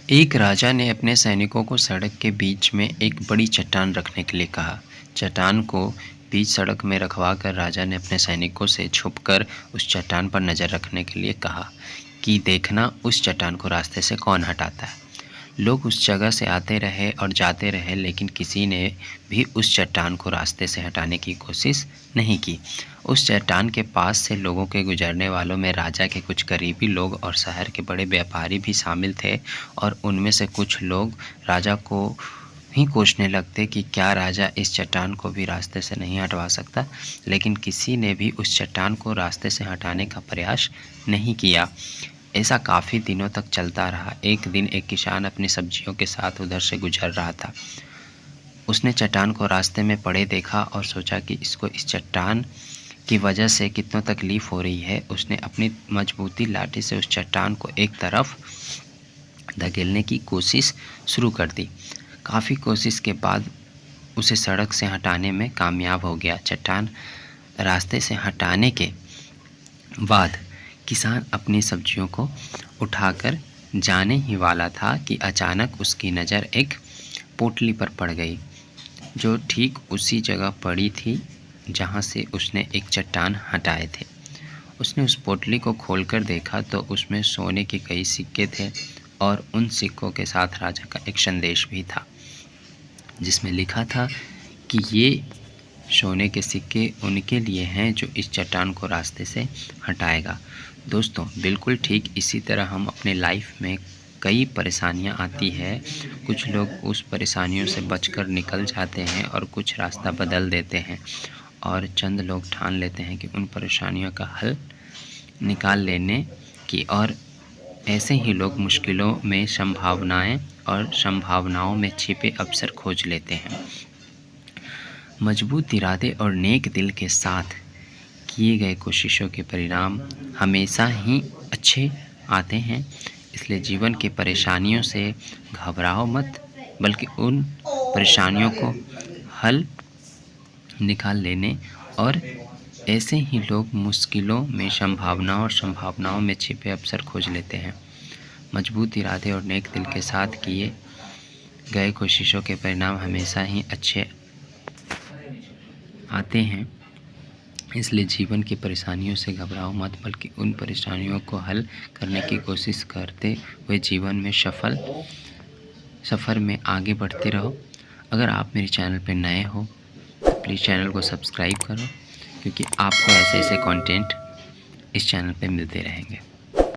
एक राजा ने अपने सैनिकों को सड़क के बीच में एक बड़ी चट्टान रखने के लिए कहा। चट्टान को बीच सड़क में रखवाकर राजा ने अपने सैनिकों से छुपकर उस चट्टान पर नज़र रखने के लिए कहा कि देखना उस चट्टान को रास्ते से कौन हटाता है। लोग उस जगह से आते रहे और जाते रहे, लेकिन किसी ने भी उस चट्टान को रास्ते से हटाने की कोशिश नहीं की। उस चट्टान के पास से लोगों के गुजरने वालों में राजा के कुछ करीबी लोग और शहर के बड़े व्यापारी भी शामिल थे, और उनमें से कुछ लोग राजा को ही कोसने लगते कि क्या राजा इस चट्टान को भी रास्ते से नहीं हटवा सकता, लेकिन किसी ने भी उस चट्टान को रास्ते से हटाने का प्रयास नहीं किया। ऐसा काफ़ी दिनों तक चलता रहा। एक दिन एक किसान अपनी सब्जियों के साथ उधर से गुजर रहा था। उसने चट्टान को रास्ते में पड़े देखा और सोचा कि इसको इस चट्टान की वजह से कितनी तकलीफ़ हो रही है। उसने अपनी मजबूती लाठी से उस चट्टान को एक तरफ धकेलने की कोशिश शुरू कर दी। काफ़ी कोशिश के बाद उसे सड़क से हटाने में कामयाब हो गया। चट्टान रास्ते से हटाने के बाद किसान अपनी सब्जियों को उठाकर जाने ही वाला था कि अचानक उसकी नज़र एक पोटली पर पड़ गई, जो ठीक उसी जगह पड़ी थी जहाँ से उसने एक चट्टान हटाए थे। उसने उस पोटली को खोलकर देखा तो उसमें सोने के कई सिक्के थे, और उन सिक्कों के साथ राजा का एक संदेश भी था, जिसमें लिखा था कि ये सोने के सिक्के उनके लिए हैं जो इस चट्टान को रास्ते से हटाएगा। दोस्तों, बिल्कुल ठीक इसी तरह हम अपने लाइफ में कई परेशानियां आती है। कुछ लोग उस परेशानियों से बचकर निकल जाते हैं और कुछ रास्ता बदल देते हैं, और चंद लोग ठान लेते हैं कि उन परेशानियों का हल निकाल लेने की, और ऐसे ही लोग मुश्किलों में संभावनाएं और संभावनाओं में छिपे अवसर खोज लेते हैं। मजबूत इरादे और नेक दिल के साथ किए गए कोशिशों के परिणाम हमेशा ही अच्छे आते हैं। इसलिए जीवन की परेशानियों से घबराओ मत, बल्कि उन परेशानियों को हल निकाल लेने, और ऐसे ही लोग मुश्किलों में संभावनाओं और संभावनाओं में छिपे अवसर खोज लेते हैं। मजबूत इरादे और नेक दिल के साथ किए गए कोशिशों के परिणाम हमेशा ही अच्छे आते हैं। इसलिए जीवन की परेशानियों से घबराओ मत, बल्कि उन परेशानियों को हल करने की कोशिश करते हुए जीवन में सफ़र में आगे बढ़ते रहो। अगर आप मेरे चैनल पर नए हो तो प्लीज़ चैनल को सब्सक्राइब करो, क्योंकि आपको ऐसे ऐसे कंटेंट इस चैनल पे मिलते रहेंगे।